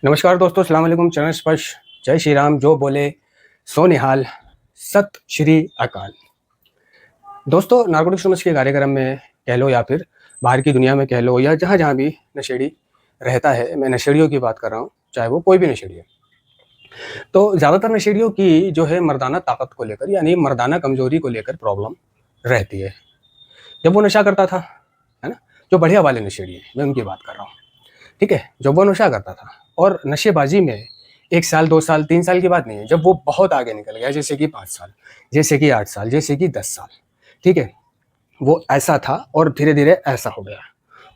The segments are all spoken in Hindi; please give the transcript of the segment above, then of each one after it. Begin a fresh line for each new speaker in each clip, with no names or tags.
नमस्कार दोस्तों, अस्सलाम वालेकुम। चरण स्पर्श, जय श्री राम, जो बोले सो निहाल, सत श्री अकाल। दोस्तों, नारकोटिक्स समझ के कार्यक्रम में कह लो या फिर बाहर की दुनिया में कह लो या जहाँ जहाँ भी नशेड़ी रहता है, मैं नशेड़ियों की बात कर रहा हूँ, चाहे वो कोई भी नशेड़ी है। तो ज़्यादातर नशेड़ियों की जो है मर्दाना ताकत को लेकर यानी मर्दाना कमजोरी को लेकर प्रॉब्लम रहती है। जब वो नशा करता था, है ना, जो बढ़िया वाले नशेड़ी हैं, मैं उनकी बात कर रहा हूँ। ठीक है, जब वो नशा करता था और नशेबाजी में 1 साल, 2 साल, 3 साल की बात नहीं है, जब वो बहुत आगे निकल गया, जैसे कि 5 साल, जैसे कि 8 साल, जैसे कि 10 साल, ठीक है? वो ऐसा था और धीरे-धीरे ऐसा हो गया।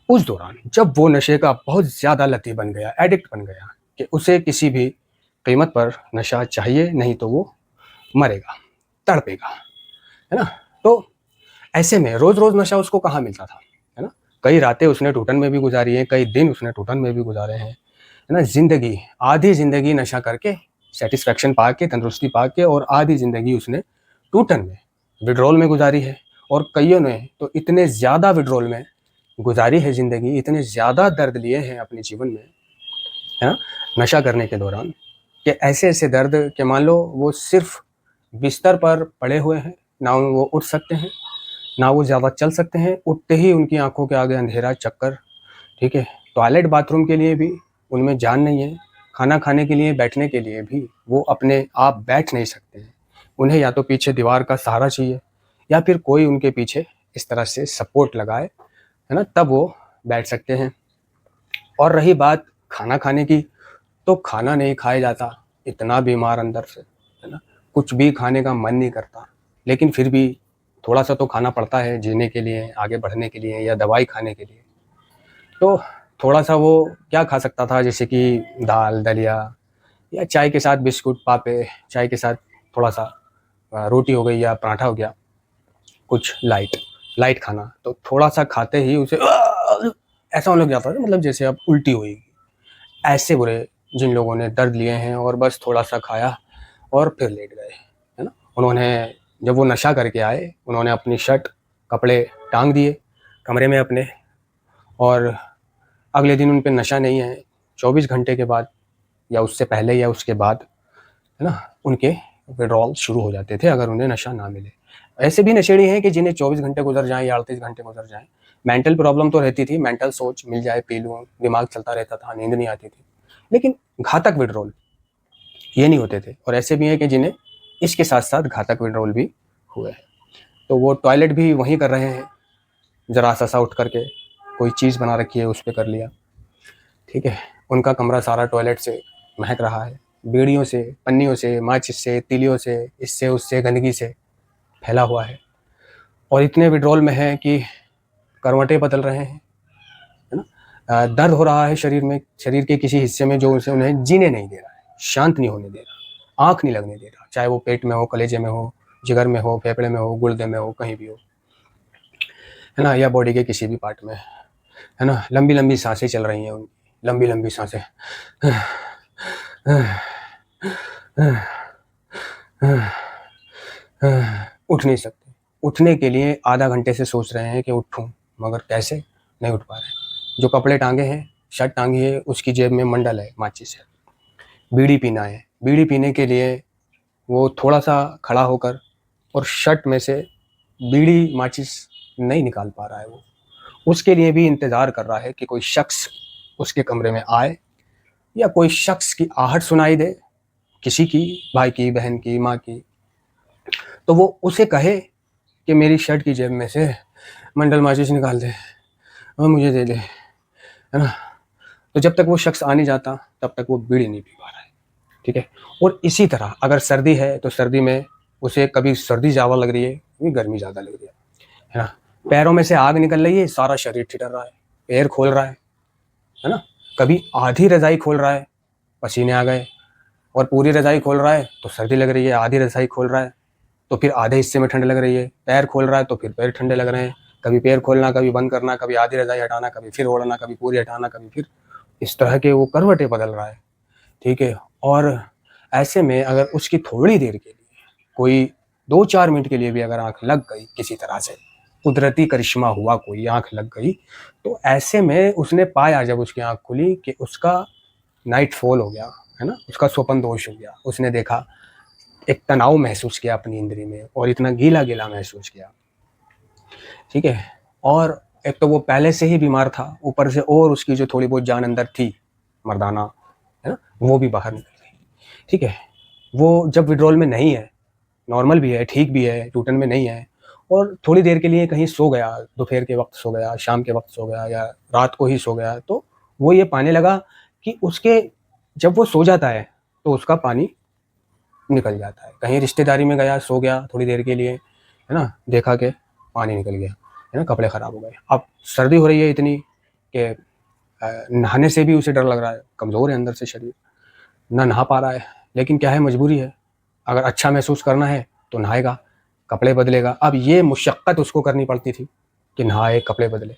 उस दौरान जब वो नशे का बहुत ज़्यादा लती बन गया, एडिक्ट बन गया कि उसे किसी भी कीमत पर नशा चाहिए, नहीं तो वो मरेगा, तड़पेगा, है ना? तो ऐसे में रोज़-रोज़ नशा उसको कहाँ मिलता था, है ना? कई रातें उसने टूटन में भी गुज़ारी हैं, कई दिन उसने टूटन में भी गुज़ारे हैं, है ना? ज़िंदगी, आधी ज़िंदगी नशा करके, सैटिस्फैक्शन पा के, तंदुरुस्ती पा के और आधी ज़िंदगी उसने टूटन में, विथड्रॉल में गुज़ारी है। और कइयों ने तो इतने ज़्यादा विथड्रॉल में गुज़ारी है ज़िंदगी, इतने ज़्यादा दर्द लिए हैं अपने जीवन में, है ना? नशा करने के दौरान कि ऐसे-ऐसे दर्द कि मान लो वो सिर्फ़ बिस्तर पर पड़े हुए हैं, ना वो उठ सकते हैं, ना वो ज़्यादा चल सकते हैं, उठते ही उनकी आँखों के आगे अंधेरा, चक्कर, ठीक है? टॉयलेट बाथरूम के लिए भी उनमें जान नहीं है, खाना खाने के लिए, बैठने के लिए भी वो अपने आप बैठ नहीं सकते हैं। उन्हें या तो पीछे दीवार का सहारा चाहिए या फिर कोई उनके पीछे इस तरह से सपोर्ट लगाए, है ना? तब वो बैठ सकते हैं। और रही बात खाना खाने की, तो खाना नहीं खाया जाता, इतना बीमार अंदर से, है ना? कुछ भी खाने का मन नहीं करता, लेकिन फिर भी थोड़ा-सा तो खाना पड़ता है जीने के लिए, आगे बढ़ने के लिए या दवाई खाने के लिए। तो थोड़ा-सा वो क्या खा सकता था, जैसे कि दाल, दलिया या चाय के साथ बिस्कुट, पापे, चाय के साथ थोड़ा-सा रोटी हो गई या पराठा हो गया, कुछ लाइट, लाइट खाना। तो थोड़ा-सा खाते ही उसे ऐसा होने लग जाता था, मतलब जैसे अब उल्टी हुई। ऐसे बुरे जिन लोगों ने दर्द लिए हैं और बस थोड़ा-सा खाया और फिर लेट गए, है ना? उन्होंने जब वो नशा करके आए, उन्होंने अपनी शर्ट, कपड़े टाँग दिए कमरे में अपने और अगले दिन उन पे नशा नहीं है। 24 घंटे के बाद या उससे पहले या उसके बाद, है ना, उनके विथड्रॉल शुरू हो जाते थे अगर उन्हें नशा ना मिले। ऐसे भी नशेड़ी हैं कि जिन्हें 24 घंटे गुज़र जाएँ या 38 घंटे गुज़र जाएँ, मेंटल प्रॉब्लम तो रहती थी, मेंटल सोच मिल जाए, पी लूँ, दिमाग चलता रहता था, नींद नहीं आती थी। लेकिन घातक विथड्रॉल ये नहीं होते थे। और ऐसे भी हैं कि जिन्हें इसके साथ-साथ घातक विथड्रॉल भी हुए हैं। तो वो टॉयलेट भी वहीं कर रहे हैं, ज़रा-सा उठ करके, कोई चीज़ बना रखी है उस पे कर लिया, ठीक है? उनका कमरा सारा टॉयलेट से महक रहा है, बीड़ियों से, पन्नियों से, माचिस से, तीलियों से, इससे उससे गंदगी से फैला हुआ है। और इतने विथड्रॉल में हैं कि करवटें बदल रहे हैं, है ना? दर्द हो रहा है शरीर में, शरीर के किसी हिस्से में जो उसे उन्हें जीने नहीं दे रहा है, शांत नहीं होने दे रहा, आँख नहीं लगने दे रहा, चाहे वो पेट में हो, कलेजे में हो, जिगर में हो, फेफड़े में हो, गुर्दे में हो, कहीं भी हो, है ना? या बॉडी के किसी भी पार्ट में, है ना? लंबी-लंबी साँसें चल रही हैं उनकी, लंबी-लंबी साँसें। उठ नहीं सकते। उठने के लिए आधा घंटे से सोच रहे हैं कि उठूँ, मगर कैसे? नहीं उठ पा रहे हैं। जो कपड़े टाँगे हैं, शर्ट टाँगी है, उसकी जेब में मंडल है, माचिस है। बीड़ी पीना है, बीड़ी पीने के लिए वो थोड़ा-सा खड़ा होकर और शर्ट में से बीड़ी, माचिस नहीं निकाल पा रहा है वो। उसके लिए भी इंतज़ार कर रहा है कि कोई शख्स उसके कमरे में आए या कोई शख्स की आहट सुनाई दे, किसी की, भाई की, बहन की, माँ की, तो वो उसे कहे कि मेरी शर्ट की जेब में से मंडल माचिस निकाल दे और मुझे दे दे, है ना? तो जब तक वो शख्स आ नहीं जाता, तब तक वो बीड़ी नहीं पी पा रहा है, ठीक है? और इसी तरह अगर सर्दी है, तो सर्दी में उसे कभी सर्दी ज़्यादा लग रही है, कभी गर्मी ज़्यादा लग रही है ना? पैरों में से आग निकल रही है, सारा शरीर ठिठुर रहा है, पैर खोल रहा है ना? कभी आधी रज़ाई खोल रहा है, पसीने आ गए, और पूरी रज़ाई खोल रहा है तो सर्दी लग रही है, आधी रज़ाई खोल रहा है तो फिर आधे हिस्से में ठंड लग रही है, पैर खोल रहा है तो फिर पैर ठंडे लग रहे हैं, कभी पैर खोलना, कभी बंद करना, कभी आधी रज़ाई हटाना, कभी फिर ओढ़ना, कभी पूरी हटाना, कभी फिर, इस तरह के वो करवटें बदल रहा है, ठीक है? और ऐसे में अगर उसकी थोड़ी देर के लिए, कोई 2-4 मिनट के लिए भी अगर आँख लग गई किसी तरह से, कुदरती करिश्मा हुआ, कोई आँख लग गई, तो ऐसे में उसने पाया जब उसकी आँख खुली कि उसका नाइट फॉल हो गया, है ना, उसका स्वप्न दोष हो गया, उसने देखा, एक तनाव महसूस किया अपनी इंद्री में और इतना गीला गीला महसूस किया, ठीक है। और एक तो वो पहले से ही बीमार था, ऊपर से और उसकी जो थोड़ी बहुत जान अंदर थी मर्दाना, है ना, वो भी बाहर निकल गई, ठीक है। वो जब विड्रॉल में नहीं है, नॉर्मल भी है, ठीक भी है, टूटन में नहीं है, और थोड़ी देर के लिए कहीं सो गया, दोपहर के वक्त सो गया, शाम के वक्त सो गया या रात को ही सो गया, तो वो ये पाने लगा कि उसके, जब वो सो जाता है तो उसका पानी निकल जाता है। कहीं रिश्तेदारी में गया, सो गया थोड़ी देर के लिए, है ना, देखा कि पानी निकल गया, है ना, कपड़े ख़राब हो गए। अब सर्दी हो रही है इतनी कि नहाने से भी उसे डर लग रहा है, कमज़ोर है अंदर से शरीर, ना नहा पा रहा है, लेकिन क्या है, मजबूरी है, अगर अच्छा महसूस करना है तो नहाएगा, कपड़े बदलेगा। अब ये मुशक्क़त उसको करनी पड़ती थी कि नहाए, कपड़े बदले,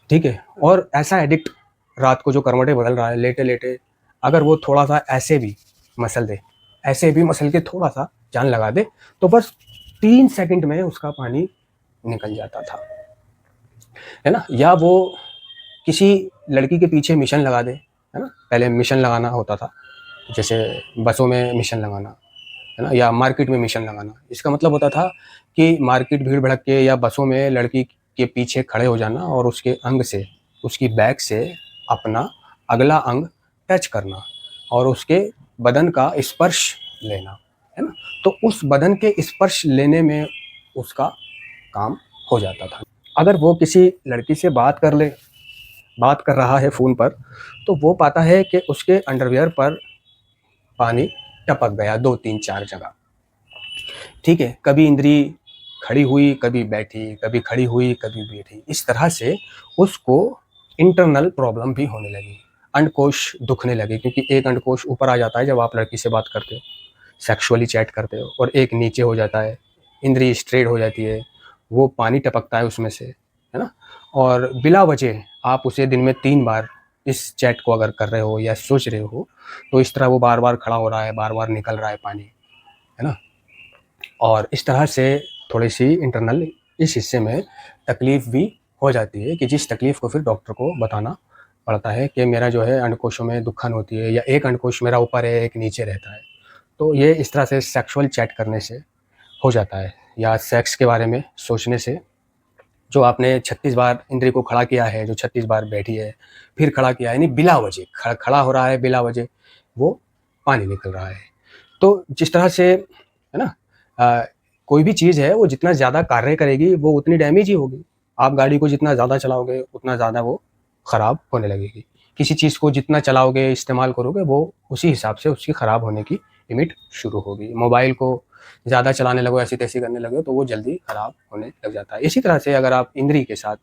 ठीक है। और ऐसा एडिक्ट रात को जो करवटें बदल रहा है लेटे लेटे, अगर वो थोड़ा सा ऐसे भी मसल दे, ऐसे भी मसल के थोड़ा सा जान लगा दे, तो बस 3 सेकंड में उसका पानी निकल जाता था, है ना। या वो किसी लड़की के पीछे मिशन लगा दे, है ना, पहले मिशन लगाना होता था, जैसे बसों में मिशन लगाना, है ना, या मार्केट में मिशन लगाना। इसका मतलब होता था कि मार्केट भीड़ भड़क के या बसों में लड़की के पीछे खड़े हो जाना और उसके अंग से, उसकी बैक से अपना अगला अंग टच करना और उसके बदन का स्पर्श लेना, है ना। तो उस बदन के स्पर्श लेने में उसका काम हो जाता था। अगर वो किसी लड़की से बात कर रहा है फ़ोन पर, तो वो पाता है कि उसके अंडरवियर पर पानी टपक गया 2-3-4 जगह, ठीक है। कभी इंद्री खड़ी हुई, कभी बैठी, कभी खड़ी हुई, कभी बैठी, इस तरह से उसको इंटरनल प्रॉब्लम भी होने लगी, अंडकोश दुखने लगे, क्योंकि एक अंडकोश ऊपर आ जाता है जब आप लड़की से बात करते हो, सेक्सुअली चैट करते हो, और एक नीचे हो जाता है, इंद्री स्ट्रेट हो जाती है, वो पानी टपकता है उसमें से, है ना। और बिला वजह आप उसे दिन में 3 बार इस चैट को अगर कर रहे हो या सोच रहे हो, तो इस तरह वो बार बार खड़ा हो रहा है, बार बार निकल रहा है पानी, है ना। और इस तरह से थोड़ी सी इंटरनल इस हिस्से में तकलीफ़ भी हो जाती है, कि जिस तकलीफ़ को फिर डॉक्टर को बताना पड़ता है कि मेरा जो है अंडकोशों में दुक्खन होती है, या एक अंडकोश मेरा ऊपर है, एक नीचे रहता है। तो ये इस तरह से सेक्सुअल चैट करने से हो जाता है, या सेक्स के बारे में सोचने से, जो आपने 36 बार इंद्री को खड़ा किया है, जो 36 बार बैठी है, फिर खड़ा किया, यानी बिला वजह खड़ा हो रहा है, बिला वजह वो पानी निकल रहा है। तो जिस तरह से, है ना, कोई भी चीज़ है वो जितना ज़्यादा कार्य करेगी वो उतनी डैमेज ही होगी। आप गाड़ी को जितना ज़्यादा चलाओगे उतना ज़्यादा वो ख़राब होने लगेगी। किसी चीज़ को जितना चलाओगे, इस्तेमाल करोगे, वो उसी हिसाब से उसकी ख़राब होने की लिमिट शुरू होगी। मोबाइल को ज़्यादा चलाने लगो, ऐसी-तैसी करने लगे, तो वो जल्दी ख़राब होने लग जाता है। इसी तरह से अगर आप इंद्री के साथ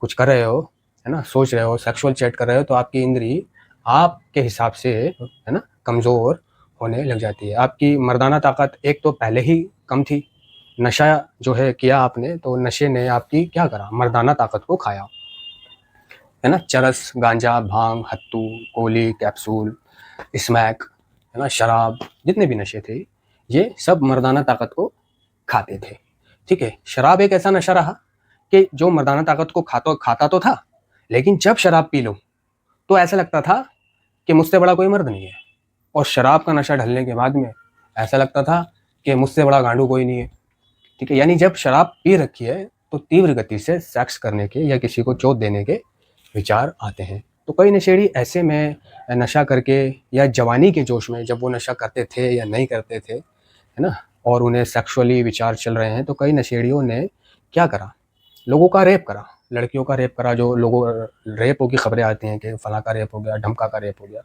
कुछ कर रहे हो, है ना, सोच रहे हो, सेक्सुअल चैट कर रहे हो, तो आपकी इंद्री आपके हिसाब से, है ना, कमज़ोर होने लग जाती है। आपकी मर्दाना ताकत एक तो पहले ही कम थी, नशा जो है किया आपने, तो नशे ने आपकी क्या करा, मर्दाना ताकत को खाया, है ना। चरस, गांजा, भांग, हत्तू, गोली, कैप्सूल, स्मैक, है ना, शराब, जितने भी नशे थे, ये सब मर्दाना ताकत को खाते थे, ठीक है। शराब एक ऐसा नशा रहा कि जो मर्दाना ताकत को खाता तो था, लेकिन जब शराब पी लो तो ऐसा लगता था कि मुझसे बड़ा कोई मर्द नहीं है, और शराब का नशा ढलने के बाद में ऐसा लगता था कि मुझसे बड़ा गांडू कोई नहीं है, ठीक है। यानी जब शराब पी रखी है तो तीव्र गति से सेक्स करने के या किसी को चोट देने के विचार आते हैं। तो कई नशेड़ी ऐसे में नशा करके, या जवानी के जोश में जब वो नशा करते थे या नहीं करते थे, है ना, और उन्हें सेक्सुअली विचार चल रहे हैं, तो कई नशेड़ियों ने क्या करा, लोगों का रेप करा, लड़कियों का रेप करा। जो लोगों रेपों की खबरें आती हैं कि फला का रेप हो गया, ढमका का रेप हो गया,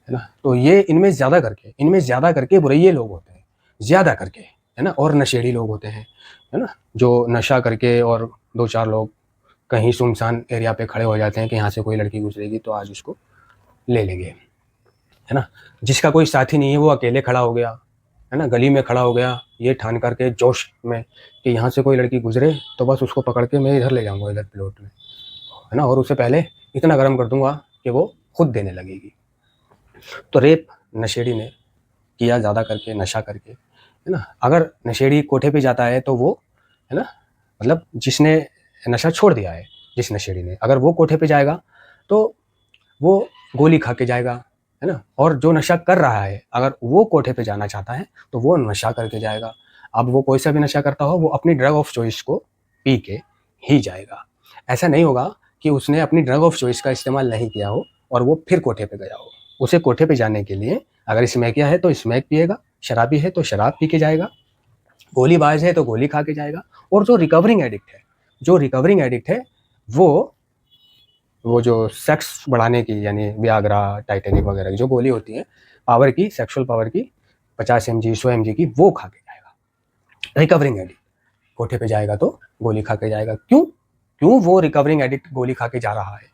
है ना। तो ये इनमें ज़्यादा करके बुरैये लोग होते हैं, ज़्यादा करके, है ना, और नशेड़ी लोग होते हैं, है ना, जो नशा करके और 2-4 लोग कहीं सुनसान एरिया पे खड़े हो जाते हैं कि यहाँ से कोई लड़की गुजरेगी तो आज उसको ले लेंगे, है ना। जिसका कोई साथी नहीं है वो अकेले खड़ा हो गया, है ना, गली में खड़ा हो गया, ये ठान करके जोश में कि यहाँ से कोई लड़की गुजरे तो बस उसको पकड़ के मैं इधर ले जाऊँगा, इधर प्लॉट में, है ना, और उसे पहले इतना गर्म कर दूंगा कि वो खुद देने लगेगी। तो रेप नशेड़ी ने किया ज़्यादा करके, नशा करके, है ना। अगर नशेड़ी कोठे पे जाता है तो वो, है ना, मतलब जिसने नशा छोड़ दिया है, जिस नशेड़ी ने, अगर वो कोठे पे जाएगा तो वो गोली खा के जाएगा, है ना। और जो नशा कर रहा है अगर वो कोठे पे जाना चाहता है तो वो नशा करके जाएगा। अब वो कोई सा भी नशा करता हो, वो अपनी ड्रग ऑफ चॉइस को पी के ही जाएगा। ऐसा नहीं होगा कि उसने अपनी ड्रग ऑफ चॉइस का इस्तेमाल नहीं किया हो और वो फिर कोठे पे गया हो। उसे कोठे पे जाने के लिए अगर स्मैकिया है तो स्मैक पिएगा, शराबी है तो शराब पी के जाएगा, गोलीबाज है तो गोली खा के जाएगा। और जो रिकवरिंग एडिक्ट है वो जो सेक्स बढ़ाने की, यानी वियाग्रा, टाइटेनिक वगैरह की जो गोली होती है पावर की, सेक्सुअल पावर की 50 mg 100 mg की, वो खा के जाएगा। रिकवरिंग एडिक्ट कोठे पे जाएगा तो गोली खा के जाएगा। क्यों वो रिकवरिंग एडिक्ट गोली खा के जा रहा है?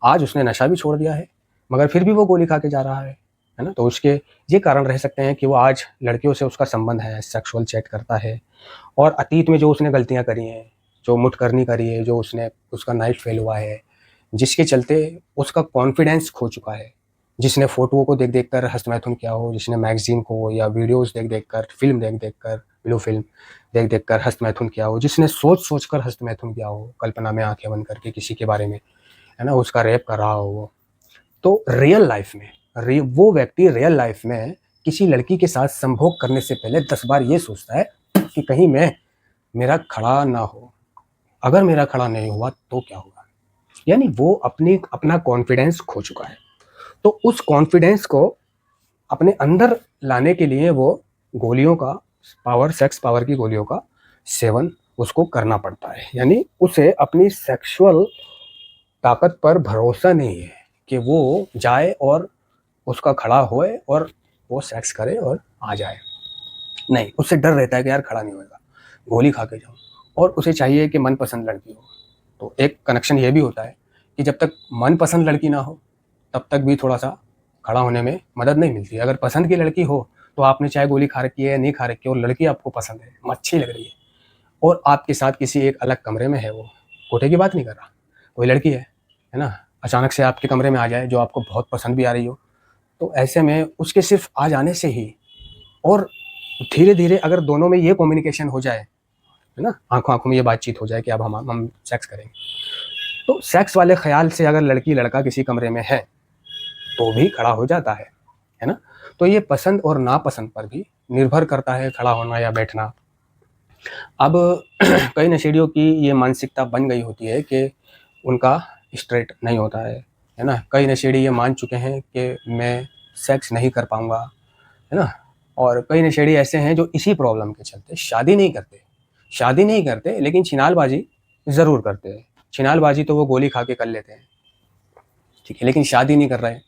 आज उसने नशा भी छोड़ दिया है मगर फिर भी वो गोली खा के जा रहा है ना। तो उसके ये कारण रह सकते हैं कि वो आज लड़कियों से उसका संबंध है, सेक्सुअल चैट करता है, और अतीत में जो उसने गलतियां करी हैं, जो मुठकरनी करी है, जो उसका नाइट फेल हुआ है, जिसके चलते उसका कॉन्फिडेंस खो चुका है, जिसने फोटोओं को देख देख कर हस्तमैथुन किया हो, जिसने मैगजीन को या वीडियोस देख देख कर, फिल्म देख देख कर, ब्लू फिल्म देख देख कर हस्तमैथुन किया हो, जिसने सोच सोच कर हस्तमैथुन किया हो, कल्पना में आंखें बंद करके किसी के बारे में, है ना, उसका रेप कर रहा हो वो। तो रियल लाइफ में वो व्यक्ति रियल लाइफ में किसी लड़की के साथ संभोग करने से पहले 10 बार ये सोचता है कि कहीं मेरा खड़ा ना हो, अगर मेरा खड़ा नहीं हुआ तो क्या होगा। यानी वो अपना कॉन्फिडेंस खो चुका है। तो उस कॉन्फिडेंस को अपने अंदर लाने के लिए वो गोलियों का सेक्स पावर की गोलियों का सेवन उसको करना पड़ता है। यानी उसे अपनी सेक्सुअल ताकत पर भरोसा नहीं है कि वो जाए और उसका खड़ा होए और वो सेक्स करे और आ जाए। नहीं, उससे डर रहता है कि यार खड़ा नहीं होएगा, गोली खा के जाऊँ। और उसे चाहिए कि मनपसंद लड़की हो। तो एक कनेक्शन ये भी होता है कि जब तक मनपसंद लड़की ना हो तब तक भी थोड़ा सा खड़ा होने में मदद नहीं मिलती। अगर पसंद की लड़की हो तो आपने चाहे गोली खा रखी है या नहीं खा रखी है, और लड़की आपको पसंद है, अच्छी लग रही है, और आपके साथ किसी एक अलग कमरे में है, वो कोठे की बात नहीं कर रहा, कोई लड़की है ना, अचानक से आपके कमरे में आ जाए जो आपको बहुत पसंद भी आ रही हो, तो ऐसे में उसके सिर्फ आ जाने से ही और धीरे धीरे अगर दोनों में ये कम्युनिकेशन हो जाए, है ना, आंखों आंखों में ये बातचीत हो जाए कि अब हम सेक्स करेंगे, तो सेक्स वाले ख्याल से अगर लड़की लड़का किसी कमरे में है तो भी खड़ा हो जाता है ना। तो ये पसंद और नापसंद पर भी निर्भर करता है खड़ा होना या बैठना। अब कई नशेड़ियों की ये मानसिकता बन गई होती है कि उनका स्ट्रेट नहीं होता है ना। कई नशेड़ी ये मान चुके हैं कि मैं सेक्स नहीं कर पाऊंगा, है ना। और कई नशेड़ी ऐसे हैं जो इसी प्रॉब्लम के चलते शादी नहीं करते लेकिन छिनालबाजी ज़रूर करते हैं। छिनालबाजी तो वो गोली खा के कर लेते हैं, ठीक है, लेकिन शादी नहीं कर रहे,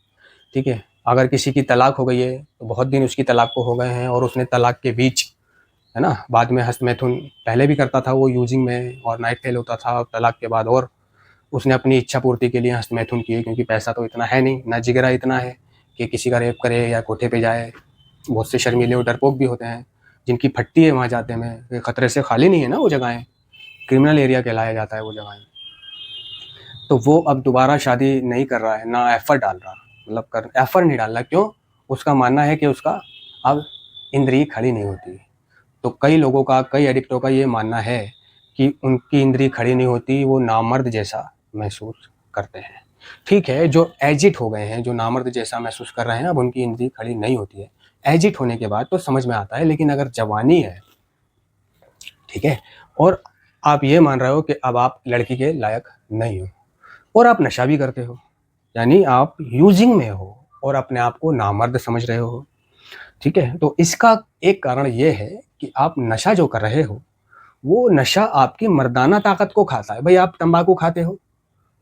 ठीक है। अगर किसी की तलाक हो गई है तो बहुत दिन उसकी तलाक को हो गए हैं और उसने तलाक के बीच, है ना, बाद में हस्तमैथुन पहले भी करता था वो यूजिंग में, और नाइट फेल होता था तलाक के बाद, और उसने अपनी इच्छा पूर्ति के लिए हस्तमैथुन किए, क्योंकि पैसा तो इतना है नहीं, ना जिगरा इतना है कि किसी का रेप करे या कोठे पे जाए। बहुत से शर्मीले और डरपोक भी होते हैं जिनकी फटती है वहाँ जाते में, खतरे से खाली नहीं है ना वो जगहें, क्रिमिनल एरिया कहलाया जाता है वो जगहें। तो वो अब दोबारा शादी नहीं कर रहा है, ना एफर्ट डाल रहा, मतलब एफर्ट नहीं डाल रहा। क्यों? उसका मानना है कि उसका अब इंद्रिय खड़ी नहीं होती। तो कई लोगों का, कई एडिक्टों का ये मानना है कि उनकी इंद्री खड़ी नहीं होती, वो नामर्द जैसा महसूस करते हैं। ठीक है, जो एजिट हो गए हैं, जो नामर्द जैसा महसूस कर रहे हैं, अब उनकी इंद्री खड़ी नहीं होती है। एजिट होने के बाद तो समझ में आता है, लेकिन अगर जवानी है, ठीक है, और आप ये मान रहे हो कि अब आप लड़की के लायक नहीं हो और आप नशा भी करते हो, यानी आप यूजिंग में हो और अपने आप को नामर्द समझ रहे हो, ठीक है, तो इसका एक कारण ये है कि आप नशा जो कर रहे हो वो नशा आपकी मर्दाना ताकत को खाता है। भाई आप तंबाकू खाते हो,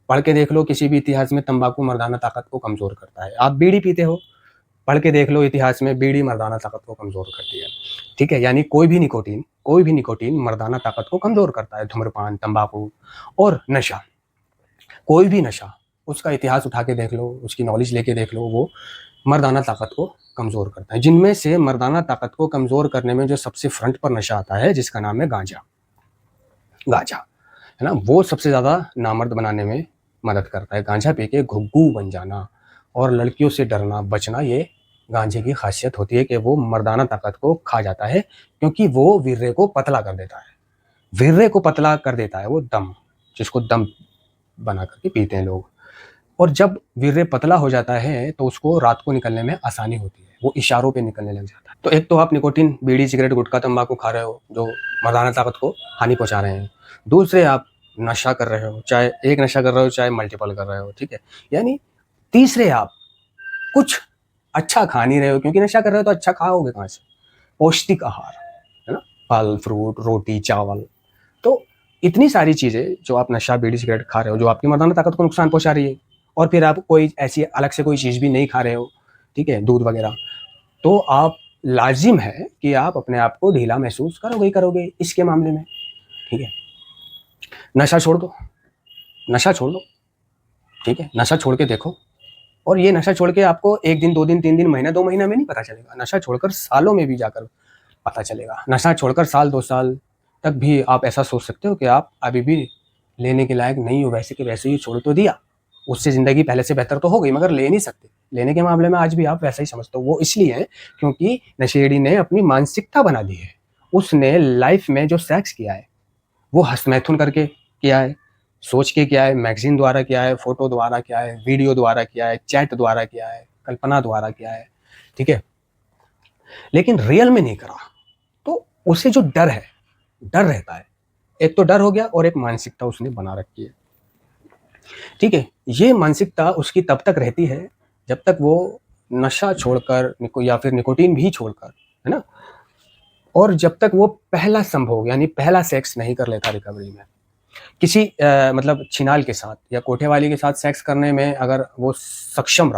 पढ़ के देख लो किसी भी इतिहास में, तंबाकू मर्दाना ताकत को कमज़ोर करता है। आप बीड़ी पीते हो, पढ़ के देख लो इतिहास में, बीड़ी मर्दाना ताकत को कमज़ोर करती है, ठीक है। यानी कोई भी निकोटीन मर्दाना ताकत को कमज़ोर करता है। धूम्रपान, तंबाकू और नशा, कोई भी नशा, उसका इतिहास उठा के देख लो, उसकी नॉलेज लेके देख लो, वो मर्दाना ताकत को कमज़ोर करता है। जिनमें से मर्दाना ताकत को कमज़ोर करने में जो सबसे फ्रंट पर नशा आता है, जिसका नाम है गांजा, है ना, वो सबसे ज़्यादा नामर्द बनाने में मदद करता है। गांजा पी के घुग्गू बन जाना और लड़कियों से डरना, बचना, ये गांजे की खासियत होती है कि वो मर्दाना ताकत को खा जाता है, क्योंकि वो वीर्य को पतला कर देता है। वीर्य को पतला कर देता है वो दम, जिसको दम बना करके पीते हैं लोग। और जब वीर्य पतला हो जाता है तो उसको रात को निकलने में आसानी होती है, वो इशारों पे निकलने लग जाता है। तो एक तो आप निकोटीन, बीड़ी, सिगरेट, गुटखा, तंबाकू खा रहे हो जो मर्दाना ताकत को हानि पहुंचा रहे हैं। दूसरे आप नशा कर रहे हो, चाहे एक नशा कर रहे हो चाहे मल्टीपल कर रहे हो, ठीक है। यानी तीसरे आप कुछ अच्छा खा नहीं रहे हो, क्योंकि नशा कर रहे हो तो अच्छा खाओगे कहाँ से? पौष्टिक आहार, है ना, फल फ्रूट, रोटी, चावल। तो इतनी सारी चीज़ें जो आप नशा, बीड़ी, सिगरेट खा रहे हो जो आपकी मर्दाना ताकत को नुकसान पहुंचा रही है, और फिर आप कोई ऐसी अलग से कोई चीज़ भी नहीं खा रहे हो, ठीक है, दूध वगैरह, तो आप लाजिम है कि आप अपने आप को ढीला महसूस करोगे ही करोगे इसके मामले में, ठीक है। नशा छोड़ दो, नशा छोड़ दो, ठीक है, नशा छोड़ के देखो। और ये नशा छोड़ के आपको 1 दिन, 2 दिन, 3 दिन, महीना, 2 महीना में नहीं पता चलेगा, नशा छोड़कर सालों में भी जाकर पता चलेगा। नशा छोड़कर साल 2 साल तक भी आप ऐसा सोच सकते हो कि आप अभी भी लेने के लायक नहीं हो, वैसे के वैसे ही छोड़ तो दिया, उससे ज़िंदगी पहले से बेहतर तो हो गई, मगर ले नहीं सकते। लेने के मामले में आज भी आप वैसा ही समझते हो। वो इसलिए है क्योंकि नशेड़ी ने अपनी मानसिकता बना दी है। उसने लाइफ में जो सेक्स किया है वो हस्तमैथुन करके किया है, सोच के किया है, मैगज़ीन द्वारा किया है, फ़ोटो द्वारा किया है, वीडियो द्वारा किया है, चैट द्वारा किया है, कल्पना द्वारा किया है, ठीक है? लेकिन रियल में नहीं करा। तो उसे जो डर है, डर रहता है। एक तो डर हो गया और एक मानसिकता उसने बना रखी है, ठीक है? ये मानसिकता उसकी तब तक रहती है जब तक वो नशा छोड़कर या फिर निकोटीन भी छोड़कर, है ना? और जब तक वो पहला संभोग यानी पहला सेक्स नहीं कर लेता रिकवरी में। किसी मतलब छिनाल के साथ या कोठे वाली के साथ सेक्स करने में अगर वो सक्षम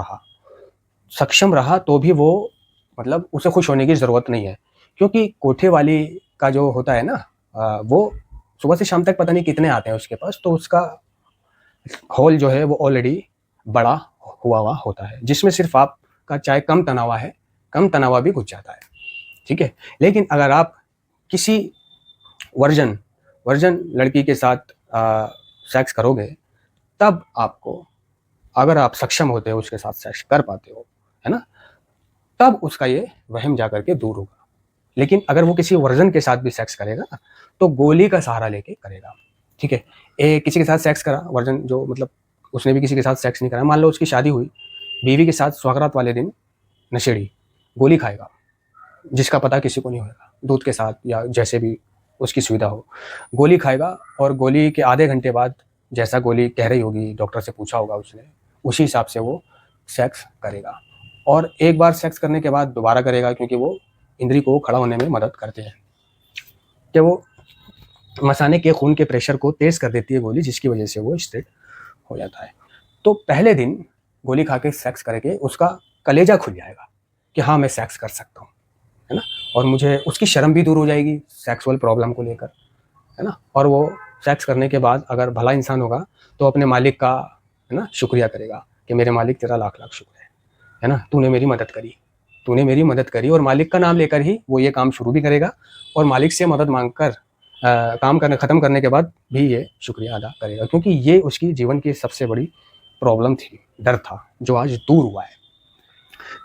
रहा तो भी वो मतलब उसे खुश होने की ज़रूरत नहीं है, क्योंकि कोठे वाली का जो होता है ना, वो सुबह से शाम तक पता नहीं कितने आते हैं उसके पास, तो उसका होल जो है वो ऑलरेडी बड़ा हुआ होता है, जिसमें सिर्फ आपका चाहे कम तनावा है, कम तनावा भी घुस जाता है, ठीक है। लेकिन अगर आप किसी वर्जन वर्जन लड़की के साथ सेक्स करोगे, तब आपको, अगर आप सक्षम होते हो उसके साथ सेक्स कर पाते हो, है ना, तब उसका ये वहम जा करके दूर होगा। लेकिन अगर वो किसी वर्जन के साथ भी सेक्स करेगा ना, तो गोली का सहारा लेके करेगा, ठीक है। किसी के साथ सेक्स करा वर्जन, जो मतलब उसने भी किसी के साथ सेक्स नहीं करा, मान लो उसकी शादी हुई, बीवी के साथ स्वागरात वाले दिन नशेड़ी गोली खाएगा, जिसका पता किसी को नहीं होगा, दूध के साथ या जैसे भी उसकी सुविधा हो, गोली खाएगा। और गोली के आधे घंटे बाद जैसा गोली कह रही होगी, डॉक्टर से पूछा होगा उसने, उसी हिसाब से वो सेक्स करेगा। और एक बार सेक्स करने के बाद दोबारा करेगा, क्योंकि वो इंद्री को खड़ा होने में मदद करते हैं, कि वो मसाने के खून के प्रेशर को तेज़ कर देती है गोली, जिसकी वजह से वो स्ट्रेट हो जाता है। तो पहले दिन गोली खा के सेक्स करके उसका कलेजा खुल जाएगा कि हाँ, मैं सेक्स कर सकता हूँ, है ना। और मुझे उसकी शर्म भी दूर हो जाएगी सेक्सुअल प्रॉब्लम को लेकर, है ना। और वो सेक्स करने के बाद अगर भला इंसान होगा तो अपने मालिक का, है ना, शुक्रिया करेगा कि मेरे मालिक तेरा लाख लाख शुक्र है ना, तूने मेरी मदद करी, तूने मेरी मदद करी। और मालिक का नाम लेकर ही वो ये काम शुरू भी करेगा, और मालिक से मदद मांगकर काम करने ख़त्म करने के बाद भी ये शुक्रिया अदा करेगा, क्योंकि ये उसकी जीवन की सबसे बड़ी प्रॉब्लम थी, डर था, जो आज दूर हुआ है।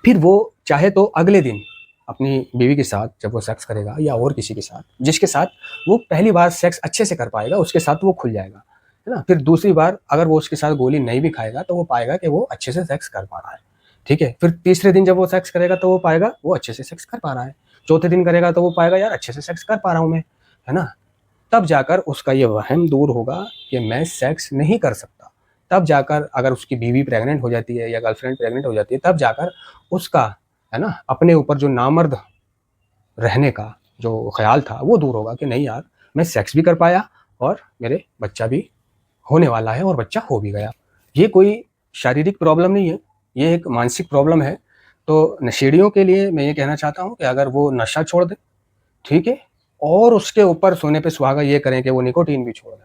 फिर वो चाहे तो अगले दिन अपनी बीवी के साथ जब वो सेक्स करेगा, या और किसी के साथ जिसके साथ वो पहली बार सेक्स अच्छे से कर पाएगा, उसके साथ वो खुल जाएगा, है ना। फिर दूसरी बार अगर वो उसके साथ गोली नहीं भी खाएगा तो वो पाएगा कि वो अच्छे से सेक्स कर पा रहा है, ठीक है। फिर तीसरे दिन जब वो सेक्स करेगा तो वो पाएगा वो अच्छे से सेक्स कर पा रहा है। चौथे दिन करेगा तो वो पाएगा यार अच्छे से सेक्स कर पा रहा हूँ मैं, है ना। तब जाकर उसका ये वहम दूर होगा कि मैं सेक्स नहीं कर सकता। तब जाकर अगर उसकी बीवी प्रेग्नेंट हो जाती है या गर्लफ्रेंड प्रेग्नेंट हो जाती है, तब जाकर उसका, है ना, अपने ऊपर जो नामर्द रहने का जो ख्याल था वो दूर होगा कि नहीं यार, मैं सेक्स भी कर पाया और मेरे बच्चा भी होने वाला है और बच्चा हो भी गया। ये कोई शारीरिक प्रॉब्लम नहीं है, ये एक मानसिक प्रॉब्लम है। तो नशेड़ियों के लिए मैं ये कहना चाहता हूँ कि अगर वो नशा छोड़ दें, ठीक है, और उसके ऊपर सोने पे सुहागा ये करें कि वो निकोटीन भी छोड़ दें,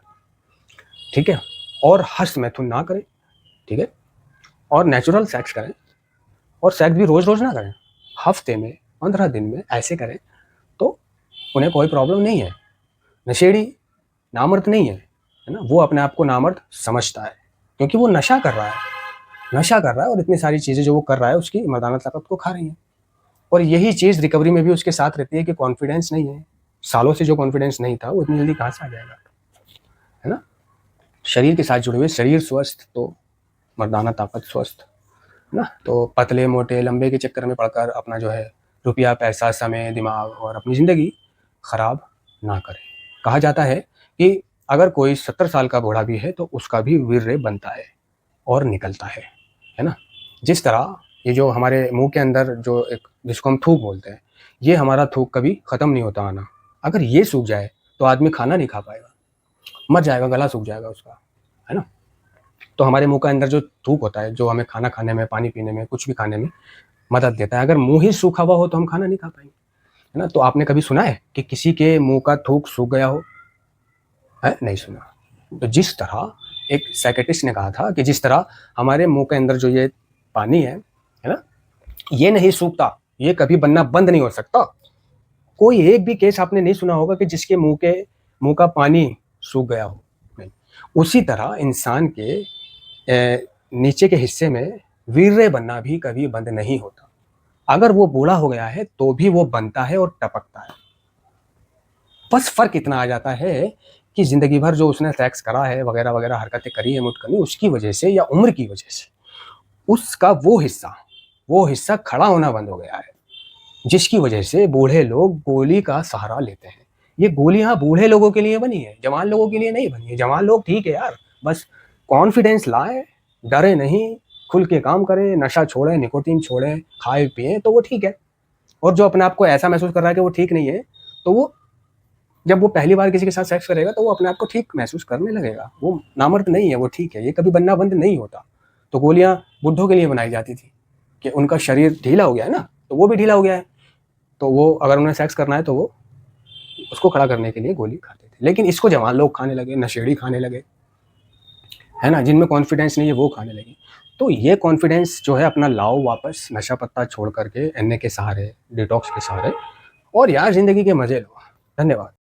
ठीक है, और हस्त मैथुन ना करें, ठीक है, और नेचुरल सेक्स करें, और सेक्स भी रोज़ रोज़ ना करें, हफ्ते में 15 दिन में ऐसे करें, तो उन्हें कोई प्रॉब्लम नहीं है। नशेड़ी नामर्द नहीं है ना, वो अपने आप को नामर्द समझता है, क्योंकि वो नशा कर रहा है और इतनी सारी चीज़ें जो वो कर रहा है उसकी मर्दाना ताकत को खा रही हैं। और यही चीज़ रिकवरी में भी उसके साथ रहती है कि कॉन्फिडेंस नहीं है, सालों से जो कॉन्फिडेंस नहीं था वो इतनी जल्दी कहाँ से आ जाएगा, है ना। शरीर के साथ जुड़े हुए, शरीर स्वस्थ तो मर्दाना ताकत, स्वस्थ, है ना। तो पतले मोटे लंबे के चक्कर में पड़कर अपना जो है रुपया, पैसा, समय, दिमाग और अपनी ज़िंदगी ख़राब ना करें। कहा जाता है कि अगर कोई 70 साल का बूढ़ा भी है तो उसका भी वीर्य बनता है और निकलता है ना। जिस तरह ये जो हमारे मुंह के अंदर जो एक जिसको हम थूक बोलते हैं, ये हमारा थूक कभी ख़त्म नहीं होता आना। अगर ये सूख जाए तो आदमी खाना नहीं खा पाएगा, मर जाएगा, गला सूख जाएगा उसका, है ना। तो हमारे मुंह के अंदर जो थूक होता है, जो हमें खाना खाने में, पानी पीने में, कुछ भी खाने में मदद देता है, अगर मुंह ही सूखा हुआ हो तो हम खाना नहीं खा पाएंगे, है ना। तो आपने कभी सुना है कि किसी के मुंह का थूक सूख गया हो? है नहीं सुना। तो जिस तरह एक साइकियाट्रिस्ट ने कहा था कि जिस तरह हमारे मुंह के अंदर जो ये पानी है ना, ये नहीं सूखता, ये कभी बनना बंद नहीं हो सकता। कोई एक भी केस आपने नहीं सुना होगा कि जिसके मुंह का पानी सूख गया हो, नहीं। उसी तरह इंसान के नीचे के हिस्से में वीर्य बनना भी कभी बंद नहीं होता। अगर वो बूढ़ा हो गया है तो भी वो बनता है और टपकता है। बस फर्क इतना आ जाता है कि जिंदगी भर जो उसने सेक्स करा है, वगैरह वगैरह हरकतें करी है मुटकनी, उसकी वजह से या उम्र की वजह से उसका वो हिस्सा खड़ा होना बंद हो गया है, जिसकी वजह से बूढ़े लोग गोली का सहारा लेते हैं। ये गोलियां बूढ़े लोगों के लिए बनी है, जवान लोगों के लिए नहीं बनी है। जवान लोग ठीक है यार, बस कॉन्फिडेंस लाए, डरे नहीं, खुल के काम करे, नशा छोड़े, निकोटीन छोड़े, खाए पिए तो वो ठीक है। और जो अपने आप को ऐसा महसूस कर रहा है कि वो ठीक नहीं है, तो वो जब वो पहली बार किसी के साथ सेक्स करेगा तो वो अपने आप को ठीक महसूस करने लगेगा। वो नामर्द नहीं है, वो ठीक है, ये कभी बनना बंद नहीं होता। तो गोलियां बुड्ढों के लिए बनाई जाती थी कि उनका शरीर ढीला हो गया है ना, तो वो भी ढीला हो गया है, तो वो अगर उन्हें सेक्स करना है तो वो उसको खड़ा करने के लिए गोली खाते थे। लेकिन इसको जवान लोग खाने लगे, नशेड़ी खाने लगे, है ना, जिनमें कॉन्फिडेंस नहीं है वो खाने लगे। तो ये कॉन्फिडेंस जो है अपना लाओ वापस, नशा पत्ता छोड़ करके एनए के सहारे, डिटॉक्स के सहारे, और यार जिंदगी के मजे लो। धन्यवाद।